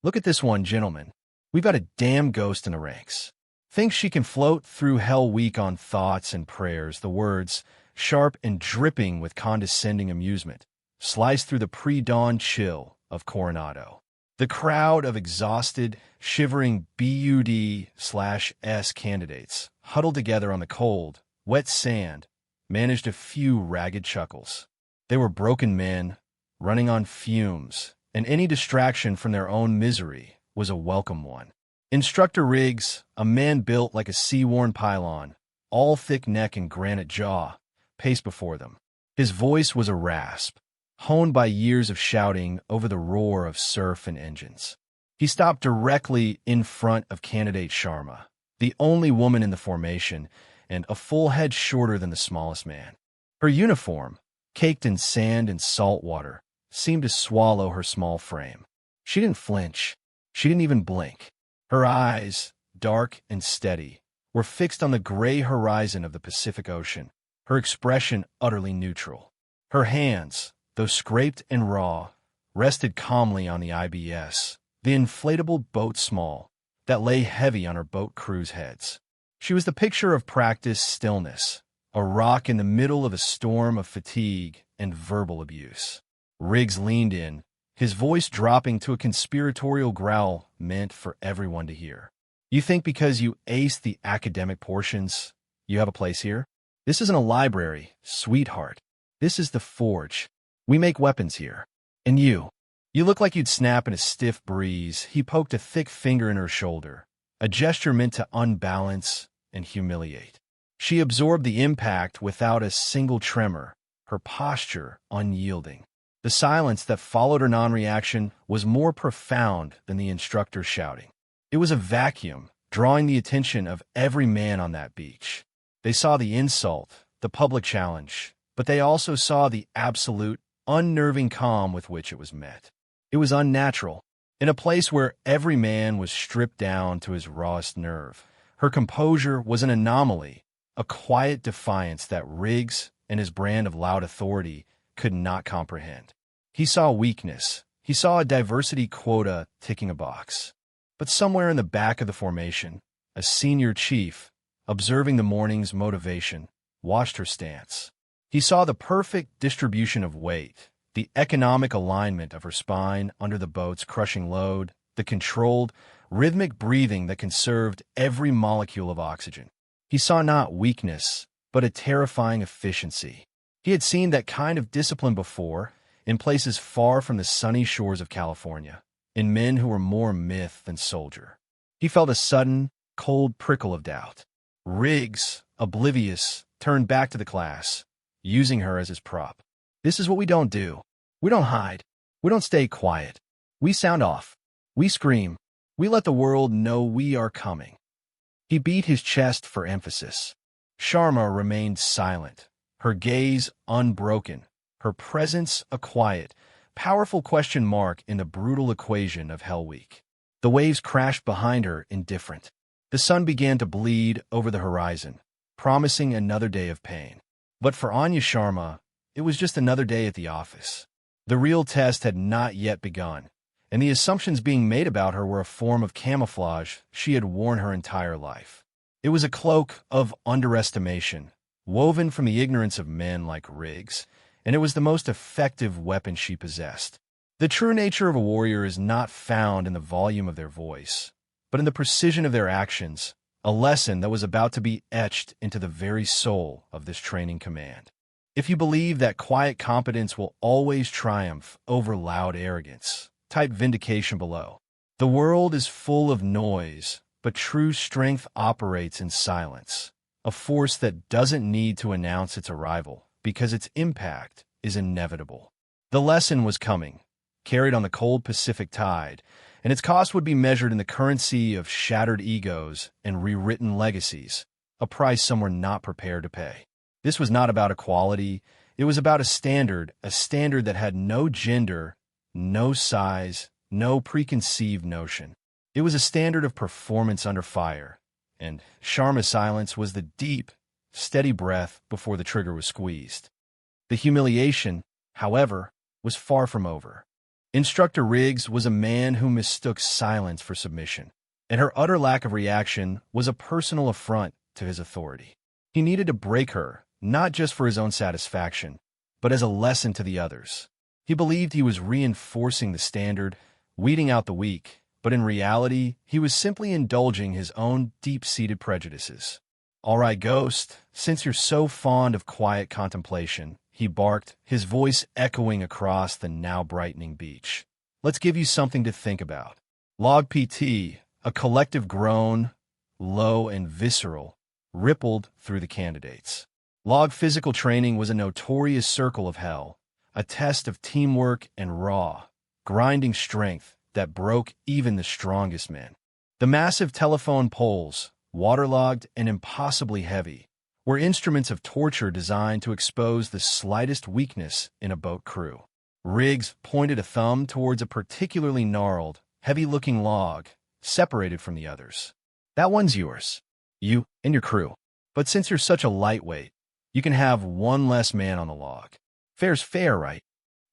Look at this one, gentlemen. We've got a damn ghost in the ranks. Thinks she can float through hell week on thoughts and prayers, the words, sharp and dripping with condescending amusement, sliced through the pre-dawn chill of Coronado. The crowd of exhausted, shivering BUD/S candidates, huddled together on the cold, wet sand, managed a few ragged chuckles. They were broken men, running on fumes, and any distraction from their own misery was a welcome one. Instructor Riggs, a man built like a sea-worn pylon, all thick neck and granite jaw, paced before them. His voice was a rasp, honed by years of shouting over the roar of surf and engines. He stopped directly in front of candidate Sharma, the only woman in the formation, and a full head shorter than the smallest man. Her uniform, caked in sand and salt water, seemed to swallow her small frame. She didn't flinch. She didn't even blink. Her eyes, dark and steady, were fixed on the gray horizon of the Pacific Ocean, her expression utterly neutral. Her hands, though scraped and raw, rested calmly on the IBS, the inflatable boat small, that lay heavy on her boat crew's heads. She was the picture of practiced stillness, a rock in the middle of a storm of fatigue and verbal abuse. Riggs leaned in, his voice dropping to a conspiratorial growl meant for everyone to hear. You think because you aced the academic portions, you have a place here? This isn't a library, sweetheart. This is the forge. We make weapons here. And you look like you'd snap in a stiff breeze. He poked a thick finger in her shoulder, a gesture meant to unbalance and humiliate. She absorbed the impact without a single tremor, her posture unyielding. The silence that followed her non-reaction was more profound than the instructor's shouting. It was a vacuum, drawing the attention of every man on that beach. They saw the insult, the public challenge, but they also saw the absolute, unnerving calm with which it was met. It was unnatural. In a place where every man was stripped down to his rawest nerve, her composure was an anomaly, a quiet defiance that Riggs and his brand of loud authority could not comprehend. He saw weakness. He saw a diversity quota ticking a box. But somewhere in the back of the formation, a senior chief, observing the morning's motivation, watched her stance. He saw the perfect distribution of weight, the economic alignment of her spine under the boat's crushing load, the controlled, rhythmic breathing that conserved every molecule of oxygen. He saw not weakness, but a terrifying efficiency. He had seen that kind of discipline before, in places far from the sunny shores of California, in men who were more myth than soldier. He felt a sudden, cold prickle of doubt. Riggs, oblivious, turned back to the class, using her as his prop. This is what we don't do. We don't hide. We don't stay quiet. We sound off. We scream. We let the world know we are coming. He beat his chest for emphasis. Sharma remained silent, her gaze unbroken, her presence a quiet, powerful question mark in the brutal equation of Hell Week. The waves crashed behind her, indifferent. The sun began to bleed over the horizon, promising another day of pain. But for Anya Sharma, it was just another day at the office. The real test had not yet begun, and the assumptions being made about her were a form of camouflage she had worn her entire life. It was a cloak of underestimation, woven from the ignorance of men like Riggs, and it was the most effective weapon she possessed. The true nature of a warrior is not found in the volume of their voice, but in the precision of their actions, a lesson that was about to be etched into the very soul of this training command. If you believe that quiet competence will always triumph over loud arrogance, type vindication below. The world is full of noise, but true strength operates in silence, a force that doesn't need to announce its arrival because its impact is inevitable. The lesson was coming, carried on the cold Pacific tide, and its cost would be measured in the currency of shattered egos and rewritten legacies, a price some were not prepared to pay. This was not about equality. It was about a standard that had no gender, no size, no preconceived notion. It was a standard of performance under fire, and Sharma's silence was the deep, steady breath before the trigger was squeezed. The humiliation, however, was far from over. Instructor Riggs was a man who mistook silence for submission, and her utter lack of reaction was a personal affront to his authority. He needed to break her, not just for his own satisfaction, but as a lesson to the others. He believed he was reinforcing the standard, weeding out the weak, but in reality, he was simply indulging his own deep-seated prejudices. "All right, Ghost, since you're so fond of quiet contemplation," he barked, his voice echoing across the now brightening beach. "Let's give you something to think about." Log PT, a collective groan, low and visceral, rippled through the candidates. Log physical training was a notorious circle of hell, a test of teamwork and raw, grinding strength that broke even the strongest men. The massive telephone poles, waterlogged and impossibly heavy, were instruments of torture designed to expose the slightest weakness in a boat crew. Riggs pointed a thumb towards a particularly gnarled, heavy-looking log, separated from the others. "That one's yours. You and your crew. But since you're such a lightweight, you can have one less man on the log. Fair's fair, right?"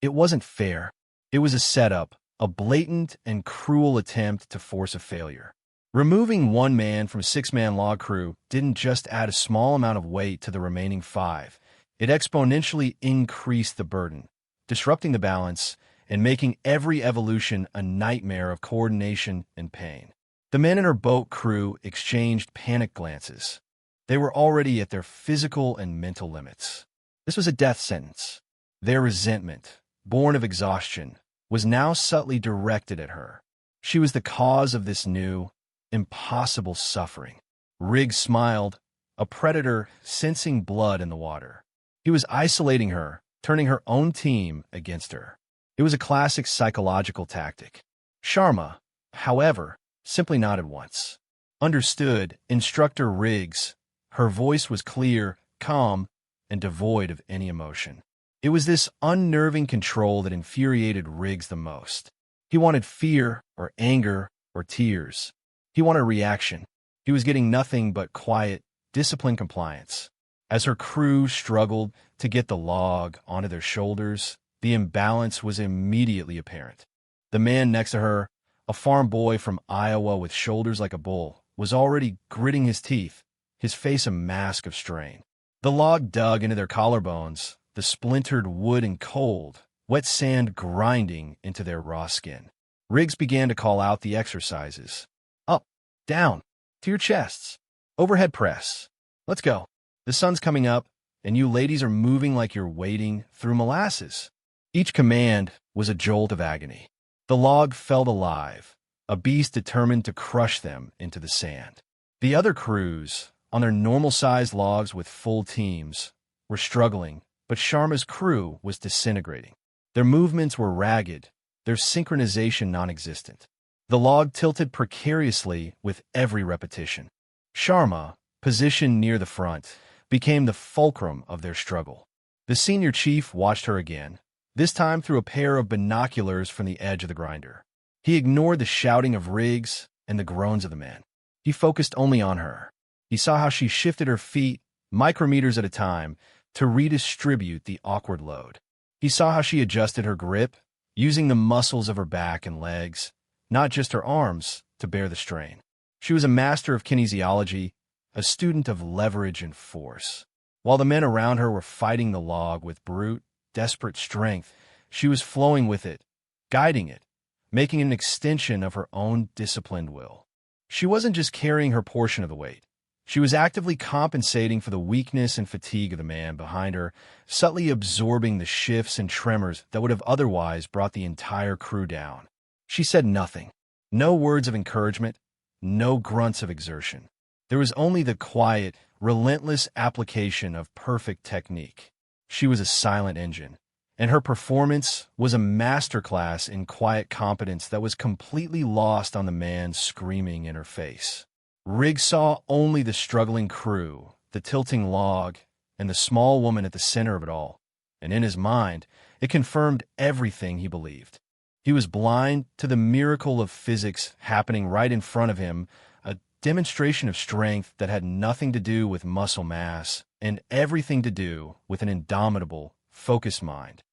It wasn't fair. It was a setup, a blatant and cruel attempt to force a failure. Removing one man from a six-man log crew didn't just add a small amount of weight to the remaining five. It exponentially increased the burden, disrupting the balance and making every evolution a nightmare of coordination and pain. The men in her boat crew exchanged panic glances. They were already at their physical and mental limits. This was a death sentence. Their resentment, born of exhaustion, was now subtly directed at her. She was the cause of this new, impossible suffering. Riggs smiled, a predator sensing blood in the water. He was isolating her, turning her own team against her. It was a classic psychological tactic. Sharma, however, simply nodded once. "Understood, Instructor Riggs." Her voice was clear, calm, and devoid of any emotion. It was this unnerving control that infuriated Riggs the most. He wanted fear, or anger, or tears. He wanted reaction. He was getting nothing but quiet, disciplined compliance. As her crew struggled to get the log onto their shoulders, the imbalance was immediately apparent. The man next to her, a farm boy from Iowa with shoulders like a bull, was already gritting his teeth, his face a mask of strain. The log dug into their collarbones, the splintered wood and cold, wet sand grinding into their raw skin. Riggs began to call out the exercises. "Up, down, to your chests, overhead press. Let's go. The sun's coming up, and you ladies are moving like you're wading through molasses." Each command was a jolt of agony. The log felt alive, a beast determined to crush them into the sand. The other crews, on their normal-sized logs with full teams, were struggling, but Sharma's crew was disintegrating. Their movements were ragged, their synchronization non-existent. The log tilted precariously with every repetition. Sharma, positioned near the front, became the fulcrum of their struggle. The senior chief watched her again, this time through a pair of binoculars from the edge of the grinder. He ignored the shouting of Riggs and the groans of the men. He focused only on her. He saw how she shifted her feet, micrometers at a time, to redistribute the awkward load. He saw how she adjusted her grip, using the muscles of her back and legs, not just her arms, to bear the strain. She was a master of kinesiology, a student of leverage and force. While the men around her were fighting the log with brute, desperate strength, she was flowing with it, guiding it, making an extension of her own disciplined will. She wasn't just carrying her portion of the weight. She was actively compensating for the weakness and fatigue of the man behind her, subtly absorbing the shifts and tremors that would have otherwise brought the entire crew down. She said nothing. No words of encouragement, no grunts of exertion. There was only the quiet, relentless application of perfect technique. She was a silent engine, and her performance was a masterclass in quiet competence that was completely lost on the man screaming in her face. Riggs saw only the struggling crew, the tilting log, and the small woman at the center of it all, and in his mind, it confirmed everything he believed. He was blind to the miracle of physics happening right in front of him, a demonstration of strength that had nothing to do with muscle mass and everything to do with an indomitable, focused mind.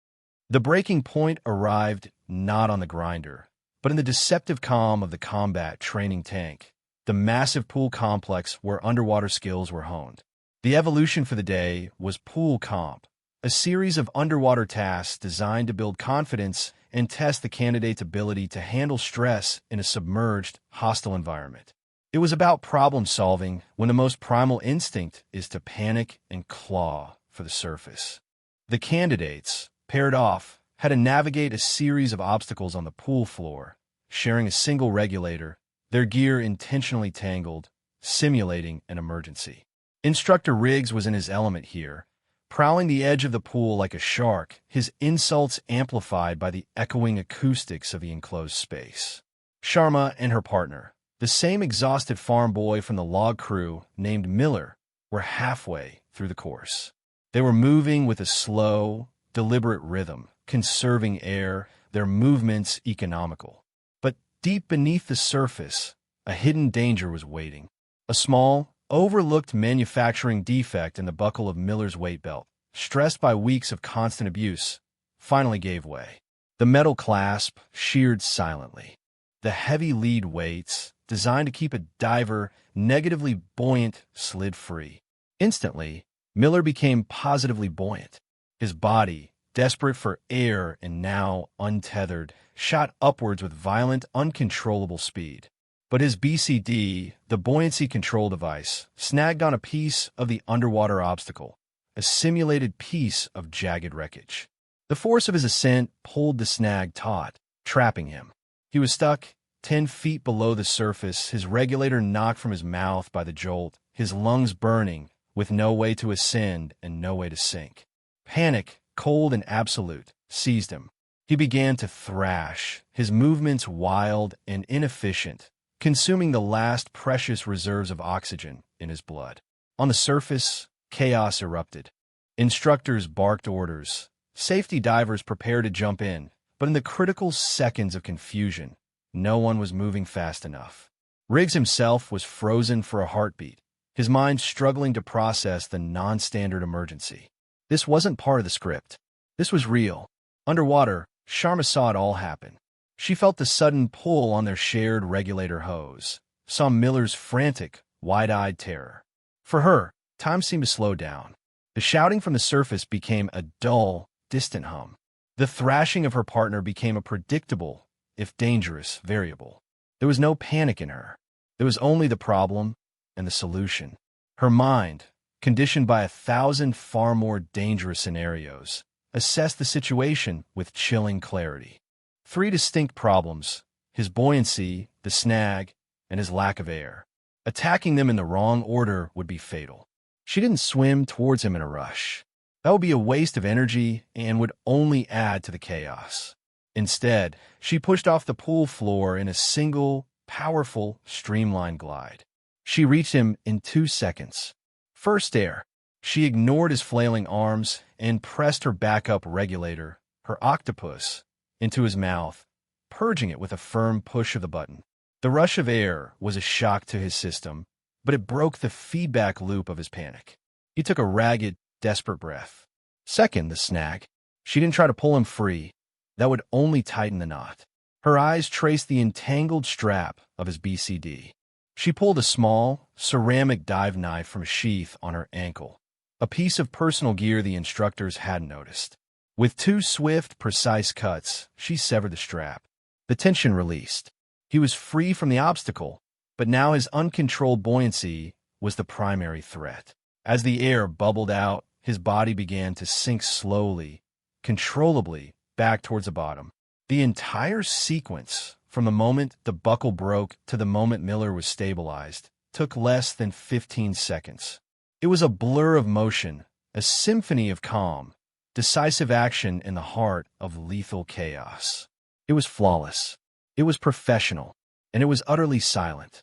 The breaking point arrived not on the grinder, but in the deceptive calm of the combat training tank, the massive pool complex where underwater skills were honed. The evolution for the day was Pool Comp, a series of underwater tasks designed to build confidence and test the candidate's ability to handle stress in a submerged, hostile environment. It was about problem-solving when the most primal instinct is to panic and claw for the surface. The candidates, paired off, had to navigate a series of obstacles on the pool floor, sharing a single regulator, their gear intentionally tangled, simulating an emergency. Instructor Riggs was in his element here, prowling the edge of the pool like a shark, his insults amplified by the echoing acoustics of the enclosed space. Sharma and her partner, the same exhausted farm boy from the log crew named Miller, were halfway through the course. They were moving with a slow, deliberate rhythm, conserving air, their movements economical. But deep beneath the surface, a hidden danger was waiting. A small, overlooked manufacturing defect in the buckle of Miller's weight belt, stressed by weeks of constant abuse, finally gave way. The metal clasp sheared silently. The heavy lead weights, designed to keep a diver negatively buoyant, slid free. Instantly, Miller became positively buoyant. His body, desperate for air and now untethered, shot upwards with violent, uncontrollable speed. But his BCD, the buoyancy control device, snagged on a piece of the underwater obstacle, a simulated piece of jagged wreckage. The force of his ascent pulled the snag taut, trapping him. He was stuck 10 feet below the surface, his regulator knocked from his mouth by the jolt, his lungs burning, with no way to ascend and no way to sink. Panic, cold and absolute, seized him. He began to thrash, his movements wild and inefficient, consuming the last precious reserves of oxygen in his blood. On the surface, chaos erupted. Instructors barked orders. Safety divers prepared to jump in, but in the critical seconds of confusion, no one was moving fast enough. Riggs himself was frozen for a heartbeat, his mind struggling to process the non-standard emergency. This wasn't part of the script. This was real. Underwater, Sharma saw it all happen. She felt the sudden pull on their shared regulator hose, saw Miller's frantic, wide-eyed terror. For her, time seemed to slow down. The shouting from the surface became a dull, distant hum. The thrashing of her partner became a predictable, if dangerous, variable. There was no panic in her. There was only the problem and the solution. Her mind, conditioned by 1,000 far more dangerous scenarios, assessed the situation with chilling clarity. 3 distinct problems: his buoyancy, the snag, and his lack of air. Attacking them in the wrong order would be fatal. She didn't swim towards him in a rush. That would be a waste of energy and would only add to the chaos. Instead, she pushed off the pool floor in a single, powerful, streamlined glide. She reached him in 2 seconds. First air. She ignored his flailing arms and pressed her backup regulator, her octopus, into his mouth, purging it with a firm push of the button. The rush of air was a shock to his system, but it broke the feedback loop of his panic. He took a ragged, desperate breath. Second, the snag. She didn't try to pull him free. That would only tighten the knot. Her eyes traced the entangled strap of his BCD. She pulled a small, ceramic dive knife from a sheath on her ankle, a piece of personal gear the instructors hadn't noticed. With 2 swift, precise cuts, she severed the strap. The tension released. He was free from the obstacle, but now his uncontrolled buoyancy was the primary threat. As the air bubbled out, his body began to sink slowly, controllably, back towards the bottom. The entire sequence, from the moment the buckle broke to the moment Miller was stabilized, took less than 15 seconds. It was a blur of motion, a symphony of calm, decisive action in the heart of lethal chaos. It was flawless. It was professional, and it was utterly silent.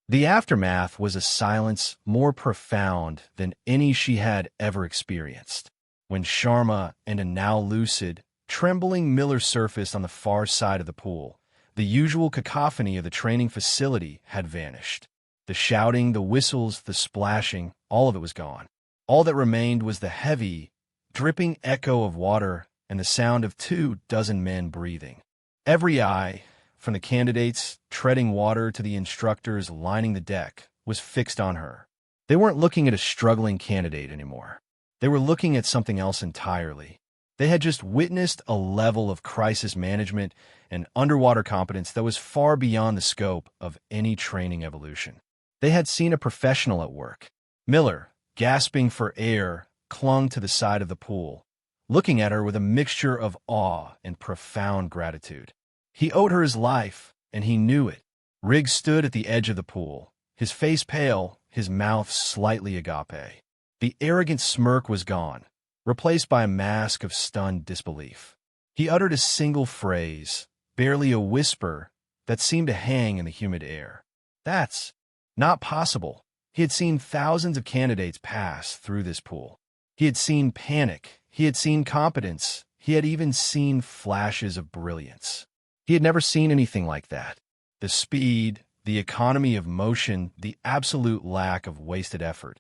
The aftermath was a silence more profound than any she had ever experienced. When Sharma and a now lucid, trembling Miller surfaced on the far side of the pool, the usual cacophony of the training facility had vanished. The shouting, the whistles, the splashing, all of it was gone. All that remained was the heavy, dripping echo of water and the sound of 24 men breathing. Every eye, from the candidates treading water to the instructors lining the deck, was fixed on her. They weren't looking at a struggling candidate anymore. They were looking at something else entirely. They had just witnessed a level of crisis management and underwater competence that was far beyond the scope of any training evolution. They had seen a professional at work. Miller, gasping for air, clung to the side of the pool, looking at her with a mixture of awe and profound gratitude. He owed her his life, and he knew it. Riggs stood at the edge of the pool, his face pale, his mouth slightly agape. The arrogant smirk was gone, replaced by a mask of stunned disbelief. He uttered a single phrase, barely a whisper, that seemed to hang in the humid air. "That's not possible." He had seen thousands of candidates pass through this pool. He had seen panic. He had seen competence. He had even seen flashes of brilliance. He had never seen anything like that. The speed, the economy of motion, the absolute lack of wasted effort.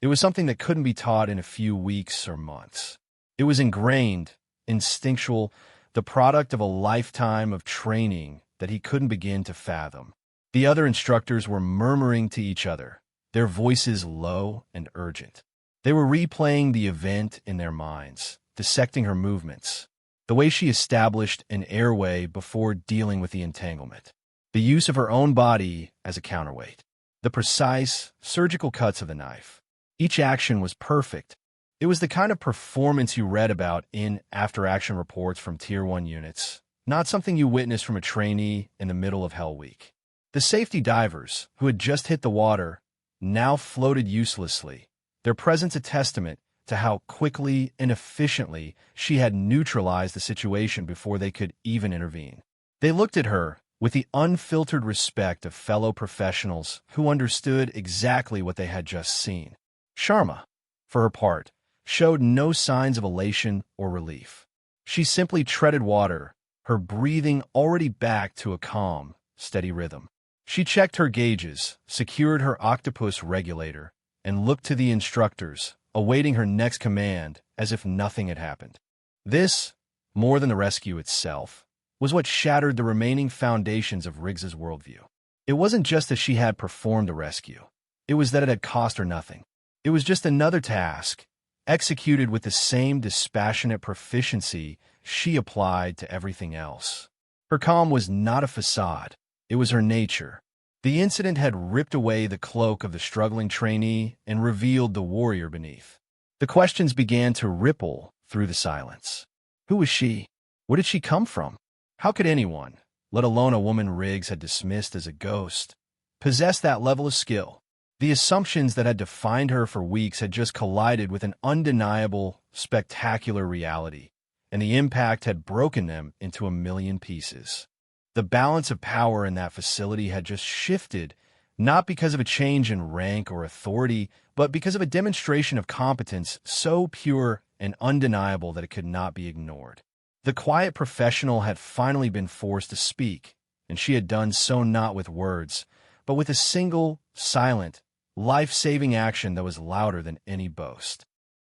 It was something that couldn't be taught in a few weeks or months. It was ingrained, instinctual, the product of a lifetime of training that he couldn't begin to fathom. The other instructors were murmuring to each other, their voices low and urgent. They were replaying the event in their minds, dissecting her movements, the way she established an airway before dealing with the entanglement, the use of her own body as a counterweight, the precise, surgical cuts of the knife. Each action was perfect. It was the kind of performance you read about in after-action reports from Tier 1 units, not something you witnessed from a trainee in the middle of Hell Week. The safety divers, who had just hit the water, now floated uselessly, their presence a testament to how quickly and efficiently she had neutralized the situation before they could even intervene. They looked at her with the unfiltered respect of fellow professionals who understood exactly what they had just seen. Sharma, for her part, showed no signs of elation or relief. She simply treaded water, her breathing already back to a calm, steady rhythm. She checked her gauges, secured her octopus regulator, and looked to the instructors, awaiting her next command as if nothing had happened. This, more than the rescue itself, was what shattered the remaining foundations of Riggs's worldview. It wasn't just that she had performed a rescue. It was that it had cost her nothing. It was just another task, executed with the same dispassionate proficiency she applied to everything else. Her calm was not a facade. It was her nature. The incident had ripped away the cloak of the struggling trainee and revealed the warrior beneath. The questions began to ripple through the silence. Who was she? Where did she come from? How could anyone, let alone a woman Riggs had dismissed as a ghost, possess that level of skill? The assumptions that had defined her for weeks had just collided with an undeniable, spectacular reality, and the impact had broken them into a million pieces. The balance of power in that facility had just shifted, not because of a change in rank or authority, but because of a demonstration of competence so pure and undeniable that it could not be ignored. The quiet professional had finally been forced to speak, and she had done so not with words, but with a single, silent, life-saving action that was louder than any boast.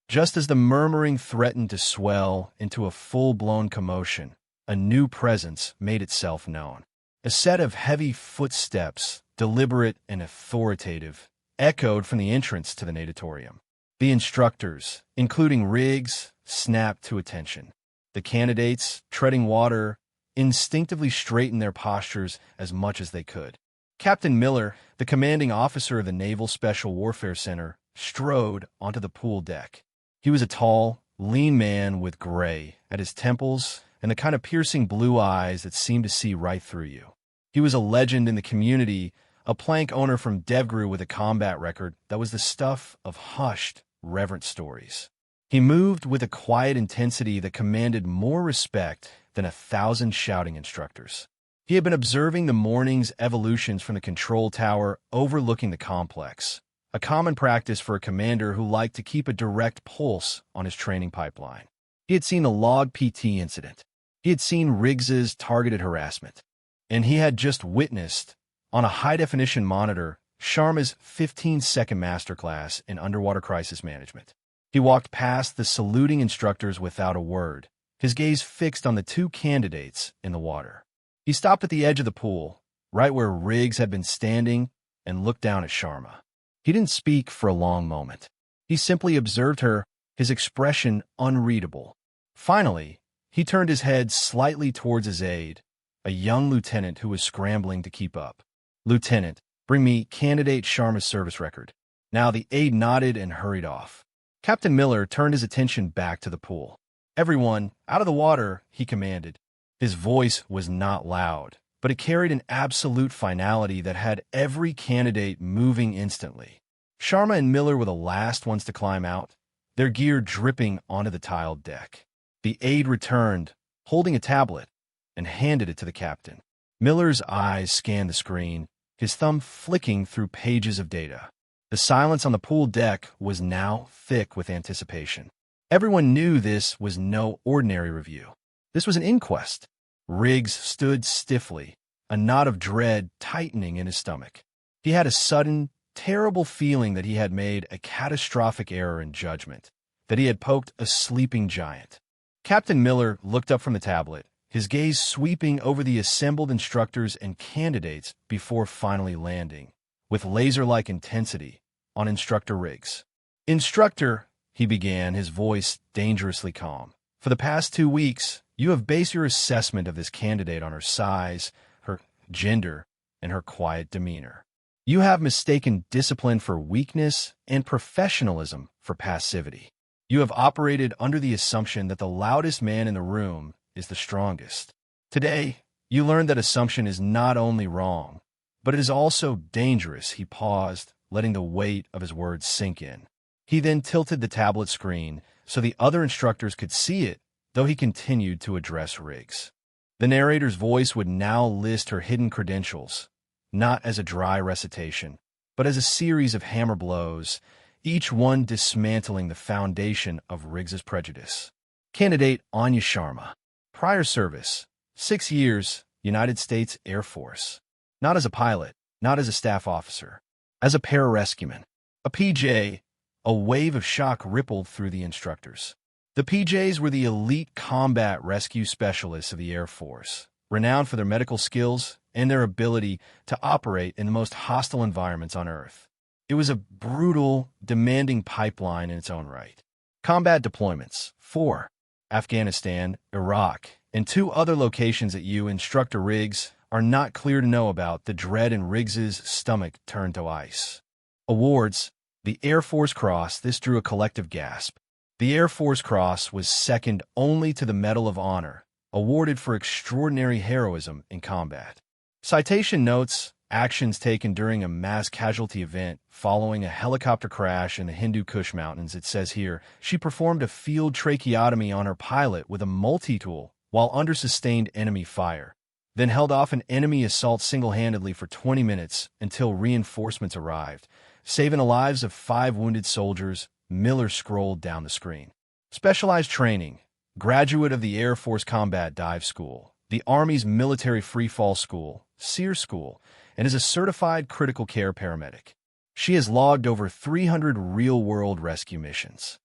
Just as the murmuring threatened to swell into a full-blown commotion, a new presence made itself known. A set of heavy footsteps, deliberate and authoritative, echoed from the entrance to the natatorium. The instructors, including Riggs, snapped to attention. The candidates, treading water, instinctively straightened their postures as much as they could. Captain Miller, the commanding officer of the Naval Special Warfare Center, strode onto the pool deck. He was a tall, lean man with gray at his temples and the kind of piercing blue eyes that seemed to see right through you. He was a legend in the community, a plank owner from Devgru with a combat record that was the stuff of hushed, reverent stories. He moved with a quiet intensity that commanded more respect than 1,000 shouting instructors. He had been observing the morning's evolutions from the control tower overlooking the complex, a common practice for a commander who liked to keep a direct pulse on his training pipeline. He had seen the log PT incident. He had seen Riggs's targeted harassment. And he had just witnessed, on a high-definition monitor, Sharma's 15-second masterclass in underwater crisis management. He walked past the saluting instructors without a word, his gaze fixed on the two candidates in the water. He stopped at the edge of the pool, right where Riggs had been standing, and looked down at Sharma. He didn't speak for a long moment. He simply observed her, his expression unreadable. Finally, he turned his head slightly towards his aide, a young lieutenant who was scrambling to keep up. "Lieutenant, bring me candidate Sharma's service record." Now the aide nodded and hurried off. Captain Miller turned his attention back to the pool. "Everyone, out of the water," he commanded. His voice was not loud, but it carried an absolute finality that had every candidate moving instantly. Sharma and Miller were the last ones to climb out, their gear dripping onto the tiled deck. The aide returned, holding a tablet, and handed it to the captain. Miller's eyes scanned the screen, his thumb flicking through pages of data. The silence on the pool deck was now thick with anticipation. Everyone knew this was no ordinary review. This was an inquest. Riggs stood stiffly, a knot of dread tightening in his stomach. He had a sudden, terrible feeling that he had made a catastrophic error in judgment, that he had poked a sleeping giant. Captain Miller looked up from the tablet, his gaze sweeping over the assembled instructors and candidates before finally landing, with laser-like intensity, on Instructor Riggs. "Instructor," he began, his voice dangerously calm, "for the past 2 weeks, you have based your assessment of this candidate on her size, her gender, and her quiet demeanor. You have mistaken discipline for weakness and professionalism for passivity. You have operated under the assumption that the loudest man in the room is the strongest. Today, you learned that assumption is not only wrong, but it is also dangerous." He paused, letting the weight of his words sink in. He then tilted the tablet screen so the other instructors could see it, though he continued to address Riggs. The narrator's voice would now list her hidden credentials, not as a dry recitation, but as a series of hammer blows, each one dismantling the foundation of Riggs's prejudice. Candidate Anya Sharma. Prior service, 6 years, United States Air Force. Not as a pilot, not as a staff officer, as a pararescueman. A PJ. A wave of shock rippled through the instructors. The PJs were the elite combat rescue specialists of the Air Force, renowned for their medical skills and their ability to operate in the most hostile environments on Earth. It was a brutal, demanding pipeline in its own right. Combat deployments: 4. Afghanistan, Iraq, and 2 other locations that you, Instructor Riggs, are not clear to know about. The dread in Riggs's stomach turned to ice. Awards: the Air Force Cross. This drew a collective gasp. The Air Force Cross was second only to the Medal of Honor, awarded for extraordinary heroism in combat. Citation notes: actions taken during a mass casualty event following a helicopter crash in the Hindu Kush Mountains. It says here, she performed a field tracheotomy on her pilot with a multi-tool while under sustained enemy fire, then held off an enemy assault single-handedly for 20 minutes until reinforcements arrived, saving the lives of 5 wounded soldiers. Miller scrolled down the screen. Specialized training, graduate of the Air Force Combat Dive School, the Army's Military Freefall School, SEER School, and is a certified critical care paramedic. She has logged over 300 real-world rescue missions.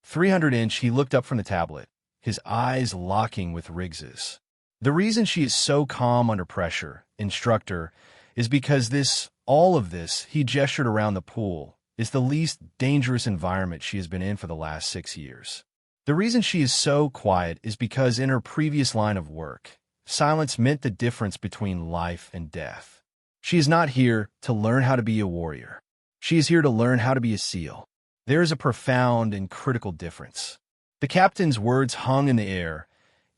300-inch, he looked up from the tablet, his eyes locking with Riggs's. The reason she is so calm under pressure, Instructor, is because all of this, he gestured around the pool, is the least dangerous environment she has been in for the last 6 years. The reason she is so quiet is because in her previous line of work, silence meant the difference between life and death. She is not here to learn how to be a warrior. She is here to learn how to be a SEAL. There is a profound and critical difference. The captain's words hung in the air,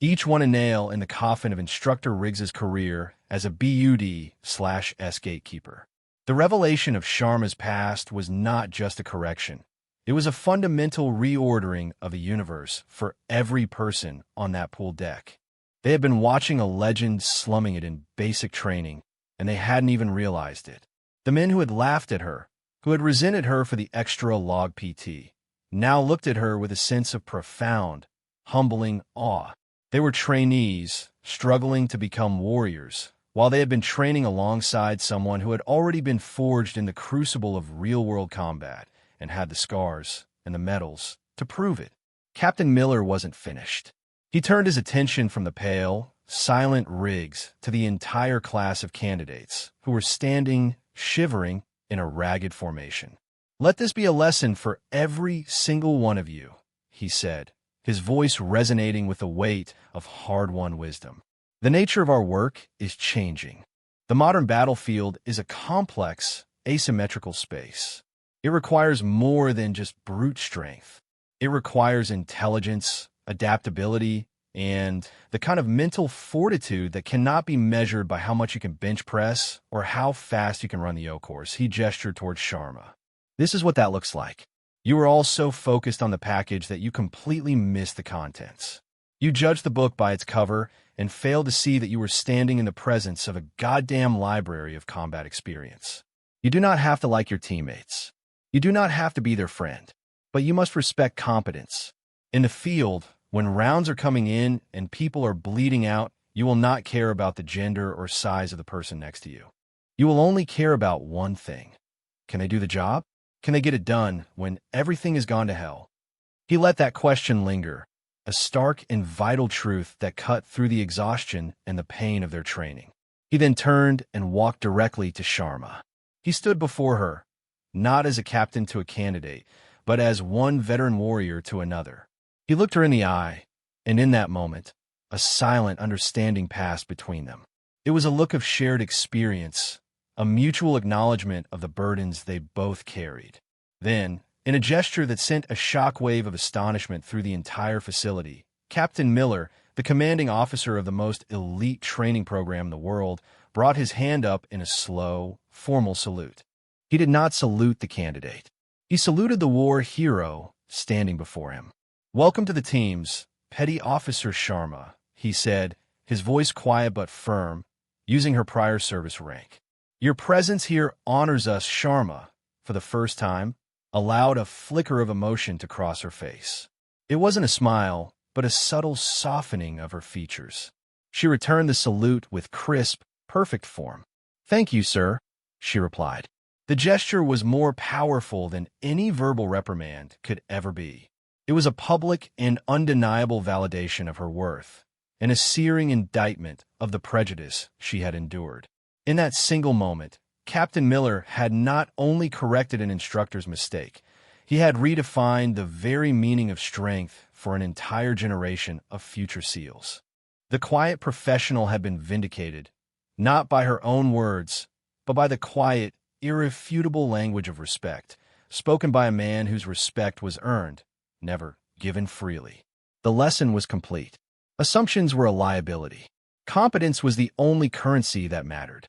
each one a nail in the coffin of Instructor Riggs's career as a BUD/S gatekeeper. The revelation of Sharma's past was not just a correction. It was a fundamental reordering of the universe for every person on that pool deck. They had been watching a legend slumming it in basic training, and they hadn't even realized it. The men who had laughed at her, who had resented her for the extra log PT, now looked at her with a sense of profound, humbling awe. They were trainees, struggling to become warriors, while they had been training alongside someone who had already been forged in the crucible of real-world combat and had the scars and the medals to prove it. Captain Miller wasn't finished. He turned his attention from the pale, silent Riggs to the entire class of candidates who were standing, shivering, in a ragged formation. "Let this be a lesson for every single one of you," he said, his voice resonating with the weight of hard-won wisdom. "The nature of our work is changing. The modern battlefield is a complex, asymmetrical space. It requires more than just brute strength. It requires intelligence, adaptability, and the kind of mental fortitude that cannot be measured by how much you can bench press or how fast you can run the O-course." He gestured towards Sharma. "This is what that looks like. You are all so focused on the package that you completely miss the contents. You judge the book by its cover and fail to see that you are standing in the presence of a goddamn library of combat experience. You do not have to like your teammates. You do not have to be their friend. But you must respect competence. In the field, when rounds are coming in and people are bleeding out, you will not care about the gender or size of the person next to you. You will only care about one thing. Can they do the job? Can they get it done when everything has gone to hell?" He let that question linger, a stark and vital truth that cut through the exhaustion and the pain of their training. He then turned and walked directly to Sharma. He stood before her, not as a captain to a candidate, but as one veteran warrior to another. He looked her in the eye, and in that moment, a silent understanding passed between them. It was a look of shared experience, a mutual acknowledgement of the burdens they both carried. Then, in a gesture that sent a shockwave of astonishment through the entire facility, Captain Miller, the commanding officer of the most elite training program in the world, brought his hand up in a slow, formal salute. He did not salute the candidate. He saluted the war hero standing before him. "Welcome to the teams, Petty Officer Sharma," he said, his voice quiet but firm, using her prior service rank. "Your presence here honors us." Sharma, for the first time, allowed a flicker of emotion to cross her face. It wasn't a smile, but a subtle softening of her features. She returned the salute with crisp, perfect form. "Thank you, sir," she replied. The gesture was more powerful than any verbal reprimand could ever be. It was a public and undeniable validation of her worth, and a searing indictment of the prejudice she had endured. In that single moment, Captain Miller had not only corrected an instructor's mistake, he had redefined the very meaning of strength for an entire generation of future SEALs. The quiet professional had been vindicated, not by her own words, but by the quiet, irrefutable language of respect, spoken by a man whose respect was earned, never given freely. The lesson was complete. Assumptions were a liability. Competence was the only currency that mattered.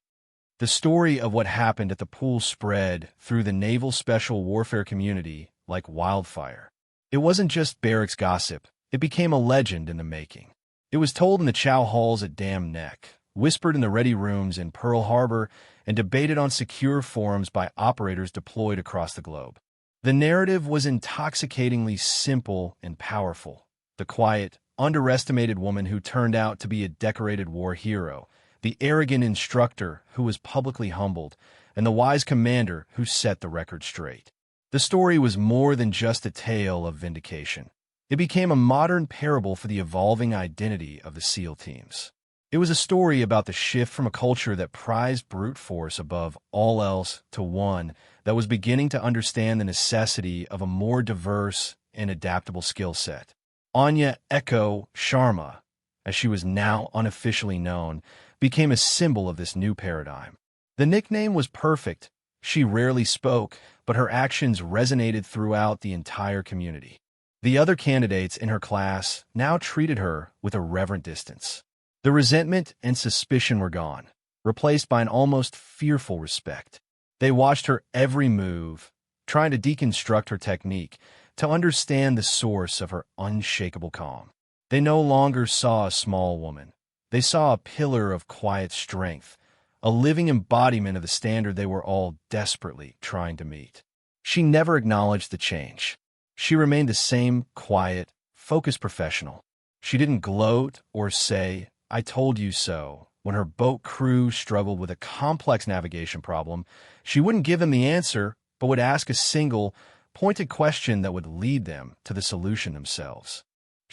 The story of what happened at the pool spread through the naval special warfare community like wildfire. It wasn't just barracks gossip. It became a legend in the making. It was told in the chow halls at Dam Neck, whispered in the ready rooms in Pearl Harbor, and debated on secure forums by operators deployed across the globe. The narrative was intoxicatingly simple and powerful. The quiet, underestimated woman who turned out to be a decorated war hero, the arrogant instructor who was publicly humbled, and the wise commander who set the record straight. The story was more than just a tale of vindication. It became a modern parable for the evolving identity of the SEAL teams. It was a story about the shift from a culture that prized brute force above all else to one that was beginning to understand the necessity of a more diverse and adaptable skill set. Anya Echo Sharma, as she was now unofficially known, became a symbol of this new paradigm. The nickname was perfect. She rarely spoke, but her actions resonated throughout the entire community. The other candidates in her class now treated her with a reverent distance. The resentment and suspicion were gone, replaced by an almost fearful respect. They watched her every move, trying to deconstruct her technique, to understand the source of her unshakable calm. They no longer saw a small woman. They saw a pillar of quiet strength, a living embodiment of the standard they were all desperately trying to meet. She never acknowledged the change. She remained the same quiet, focused professional. She didn't gloat or say, "I told you so." When her boat crew struggled with a complex navigation problem, she wouldn't give them the answer, but would ask a single, pointed question that would lead them to the solution themselves.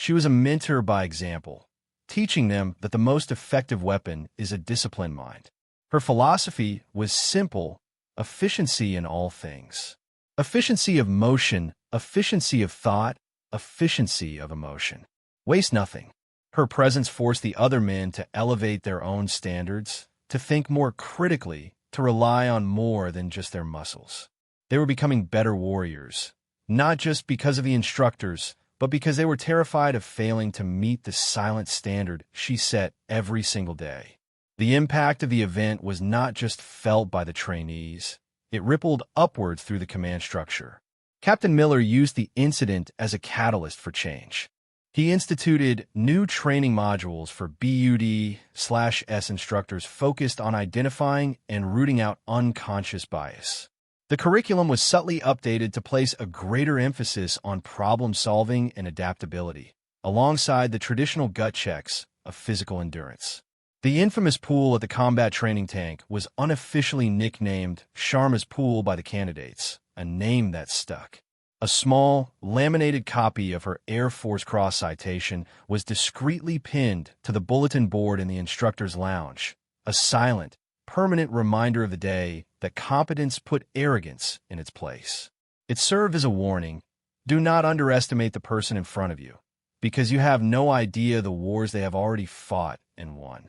She was a mentor by example, teaching them that the most effective weapon is a disciplined mind. Her philosophy was simple: efficiency in all things. Efficiency of motion, efficiency of thought, efficiency of emotion. Waste nothing. Her presence forced the other men to elevate their own standards, to think more critically, to rely on more than just their muscles. They were becoming better warriors, not just because of the instructors, but because they were terrified of failing to meet the silent standard she set every single day. The impact of the event was not just felt by the trainees, it rippled upwards through the command structure. Captain Miller used the incident as a catalyst for change. He instituted new training modules for BUD/S instructors focused on identifying and rooting out unconscious bias. The curriculum was subtly updated to place a greater emphasis on problem-solving and adaptability, alongside the traditional gut checks of physical endurance. The infamous pool at the combat training tank was unofficially nicknamed Sharma's Pool by the candidates, a name that stuck. A small, laminated copy of her Air Force Cross citation was discreetly pinned to the bulletin board in the instructor's lounge, a silent, permanent reminder of the day that competence put arrogance in its place. It served as a warning: do not underestimate the person in front of you, because you have no idea the wars they have already fought and won.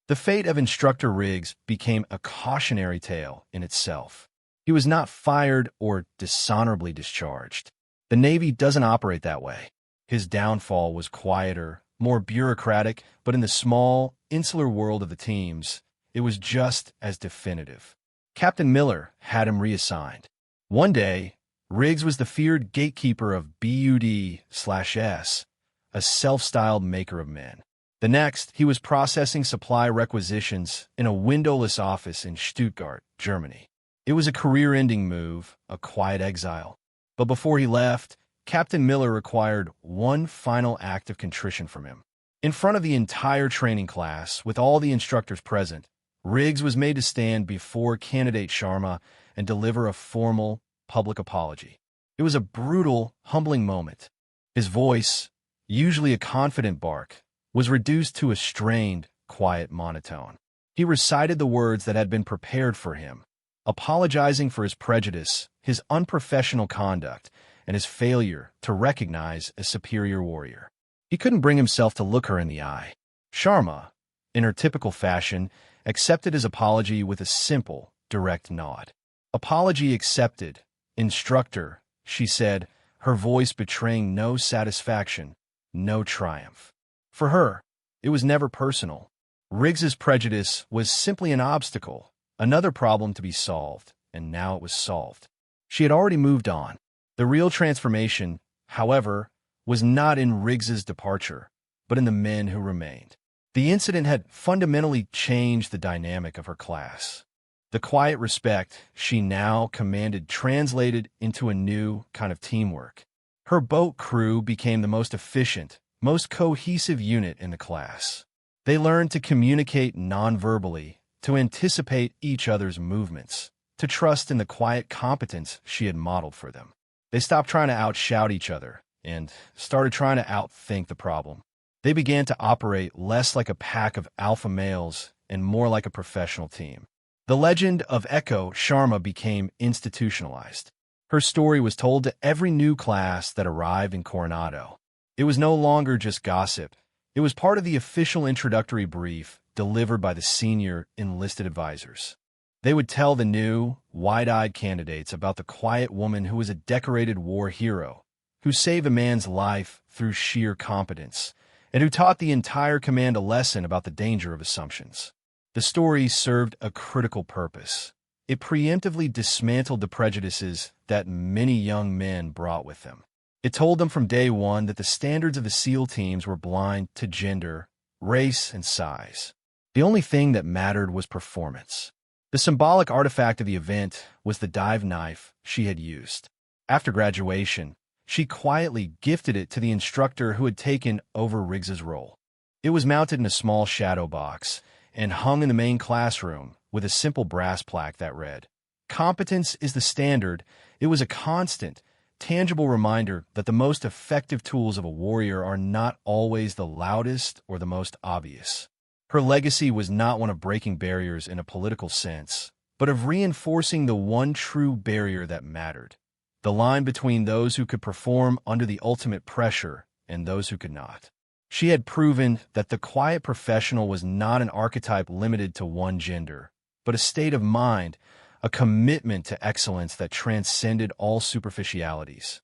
The fate of Instructor Riggs became a cautionary tale in itself. He was not fired or dishonorably discharged. The Navy doesn't operate that way. His downfall was quieter, more bureaucratic, but in the small, insular world of the teams, it was just as definitive. Captain Miller had him reassigned. One day, Riggs was the feared gatekeeper of BUD/S, a self-styled maker of men. The next, he was processing supply requisitions in a windowless office in Stuttgart, Germany. It was a career-ending move, a quiet exile. But before he left, Captain Miller required one final act of contrition from him. In front of the entire training class, with all the instructors present, Riggs was made to stand before candidate Sharma and deliver a formal, public apology. It was a brutal, humbling moment. His voice, usually a confident bark, was reduced to a strained, quiet monotone. He recited the words that had been prepared for him, apologizing for his prejudice, his unprofessional conduct, and his failure to recognize a superior warrior. He couldn't bring himself to look her in the eye. Sharma, in her typical fashion, accepted his apology with a simple, direct nod. Apology accepted. Instructor, she said, her voice betraying no satisfaction, no triumph. For her, it was never personal. Riggs's prejudice was simply an obstacle, another problem to be solved, and now it was solved. She had already moved on. The real transformation, however, was not in Riggs's departure, but in the men who remained. The incident had fundamentally changed the dynamic of her class. The quiet respect she now commanded translated into a new kind of teamwork. Her boat crew became the most efficient, most cohesive unit in the class. They learned to communicate non-verbally, to anticipate each other's movements, to trust in the quiet competence she had modeled for them. They stopped trying to outshout each other and started trying to outthink the problem. They began to operate less like a pack of alpha males and more like a professional team. The legend of Echo Sharma became institutionalized. Her story was told to every new class that arrived in Coronado. It was no longer just gossip. It was part of the official introductory brief delivered by the senior enlisted advisors. They would tell the new, wide-eyed candidates about the quiet woman who was a decorated war hero, who saved a man's life through sheer competence, and who taught the entire command a lesson about the danger of assumptions. The story served a critical purpose. It preemptively dismantled the prejudices that many young men brought with them. It told them from day one that the standards of the SEAL teams were blind to gender, race, and size. The only thing that mattered was performance. The symbolic artifact of the event was the dive knife she had used. After graduation, she quietly gifted it to the instructor who had taken over Riggs's role. It was mounted in a small shadow box and hung in the main classroom with a simple brass plaque that read, "Competence is the standard." It was a constant, tangible reminder that the most effective tools of a warrior are not always the loudest or the most obvious. Her legacy was not one of breaking barriers in a political sense, but of reinforcing the one true barrier that mattered: the line between those who could perform under the ultimate pressure and those who could not. She had proven that the quiet professional was not an archetype limited to one gender, but a state of mind, a commitment to excellence that transcended all superficialities.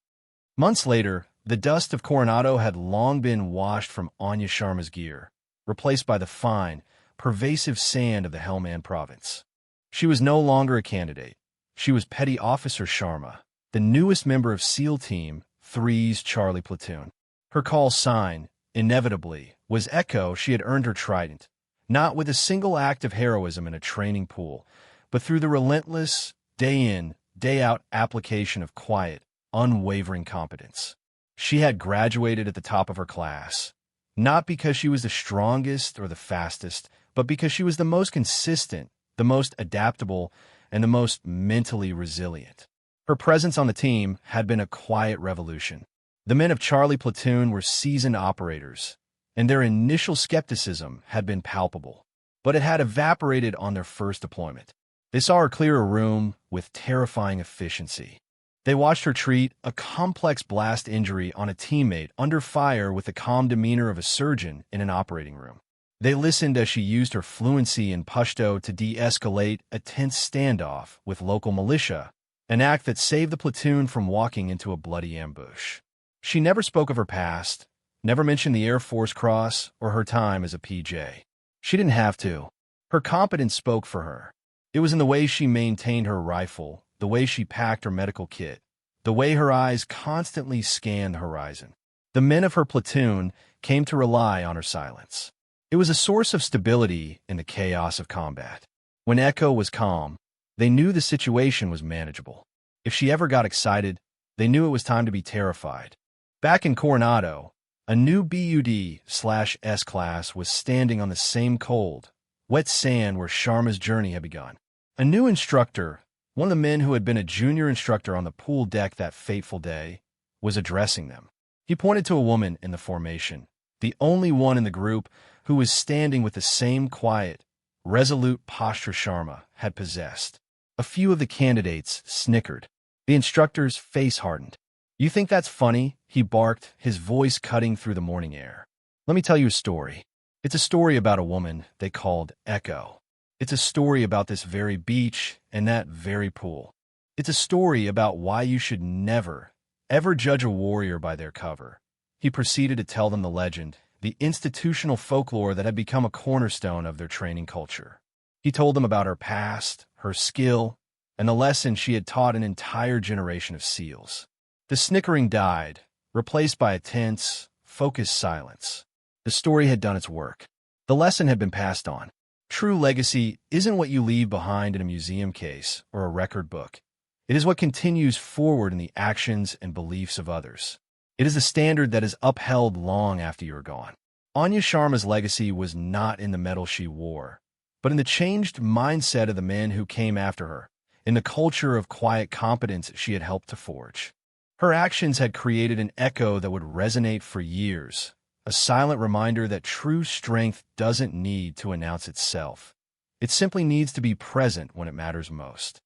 Months later, the dust of Coronado had long been washed from Anya Sharma's gear, replaced by the fine, pervasive sand of the Helmand province. She was no longer a candidate. She was Petty Officer Sharma, the newest member of SEAL Team 3's Charlie Platoon. Her call sign, inevitably, was Echo. She had earned her trident, not with a single act of heroism in a training pool, but through the relentless, day-in, day-out application of quiet, unwavering competence. She had graduated at the top of her class, not because she was the strongest or the fastest, but because she was the most consistent, the most adaptable, and the most mentally resilient. Her presence on the team had been a quiet revolution. The men of Charlie Platoon were seasoned operators, and their initial skepticism had been palpable, but it had evaporated on their first deployment. They saw her clear a room with terrifying efficiency. They watched her treat a complex blast injury on a teammate under fire with the calm demeanor of a surgeon in an operating room. They listened as she used her fluency in Pashto to de-escalate a tense standoff with local militia, an act that saved the platoon from walking into a bloody ambush. She never spoke of her past, never mentioned the Air Force Cross or her time as a PJ. She didn't have to. Her competence spoke for her. It was in the way she maintained her rifle, the way she packed her medical kit, the way her eyes constantly scanned the horizon. The men of her platoon came to rely on her silence. It was a source of stability in the chaos of combat. When Echo was calm, they knew the situation was manageable. If she ever got excited, they knew it was time to be terrified. Back in Coronado, a new BUD/S class was standing on the same cold, wet sand where Sharma's journey had begun. A new instructor, one of the men who had been a junior instructor on the pool deck that fateful day, was addressing them. He pointed to a woman in the formation, the only one in the group who was standing with the same quiet, resolute posture Sharma had possessed. A few of the candidates snickered. The instructor's face hardened. "You think that's funny?" he barked, his voice cutting through the morning air. "Let me tell you a story. It's a story about a woman they called Echo. It's a story about this very beach and that very pool. It's a story about why you should never, ever judge a warrior by their cover." He proceeded to tell them the legend, the institutional folklore that had become a cornerstone of their training culture. He told them about her past, her skill, and the lesson she had taught an entire generation of SEALs. The snickering died, replaced by a tense, focused silence. The story had done its work. The lesson had been passed on. True legacy isn't what you leave behind in a museum case or a record book. It is what continues forward in the actions and beliefs of others. It is a standard that is upheld long after you are gone. Anya Sharma's legacy was not in the medal she wore, but in the changed mindset of the men who came after her, in the culture of quiet competence she had helped to forge. Her actions had created an echo that would resonate for years, a silent reminder that true strength doesn't need to announce itself. It simply needs to be present when it matters most.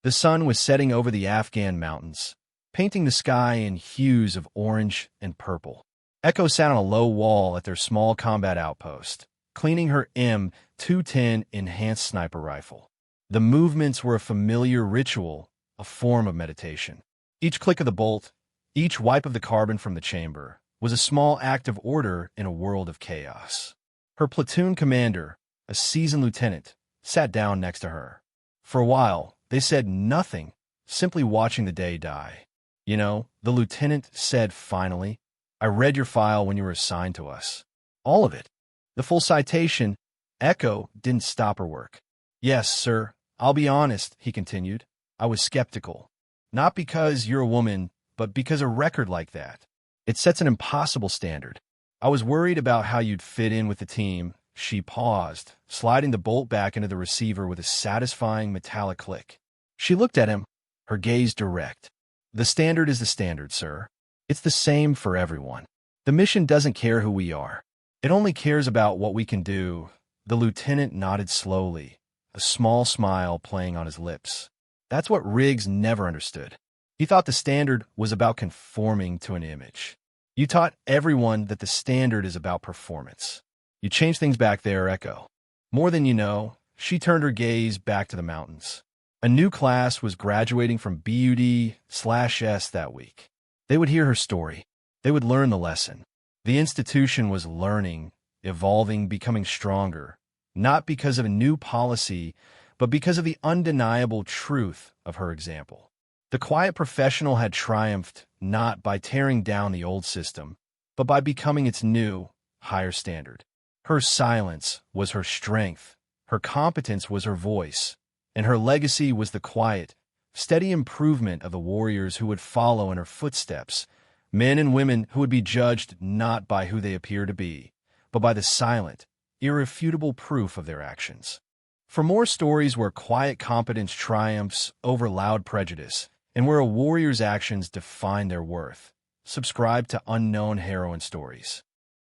The sun was setting over the Afghan mountains, painting the sky in hues of orange and purple. Echo sat on a low wall at their small combat outpost, cleaning her M210 enhanced sniper rifle. The movements were a familiar ritual, a form of meditation. Each click of the bolt, each wipe of the carbon from the chamber, was a small act of order in a world of chaos. Her platoon commander, a seasoned lieutenant, sat down next to her. For a while, they said nothing, simply watching the day die. "You know," the lieutenant said finally, "I read your file when you were assigned to us. All of it. The full citation." Echo didn't stop her work. "Yes, sir. I'll be honest," he continued. "I was skeptical. Not because you're a woman, but because a record like that, it sets an impossible standard. I was worried about how you'd fit in with the team." She paused, sliding the bolt back into the receiver with a satisfying metallic click. She looked at him, her gaze direct. The standard is the standard, sir. It's the same for everyone. The mission doesn't care who we are. It only cares about what we can do. The lieutenant nodded slowly, a small smile playing on his lips. That's what Riggs never understood. He thought the standard was about conforming to an image. You taught everyone that the standard is about performance. You changed things back there, Echo. More than you know, she turned her gaze back to the mountains. A new class was graduating from BUD/S that week. They would hear her story. They would learn the lesson. The institution was learning, evolving, becoming stronger, not because of a new policy, but because of the undeniable truth of her example. The quiet professional had triumphed not by tearing down the old system, but by becoming its new, higher standard. Her silence was her strength, her competence was her voice, and her legacy was the quiet, steady improvement of the warriors who would follow in her footsteps, men and women who would be judged not by who they appear to be, but by the silent, irrefutable proof of their actions. For more stories where quiet competence triumphs over loud prejudice, and where a warrior's actions define their worth, subscribe to Unknown Heroine Stories.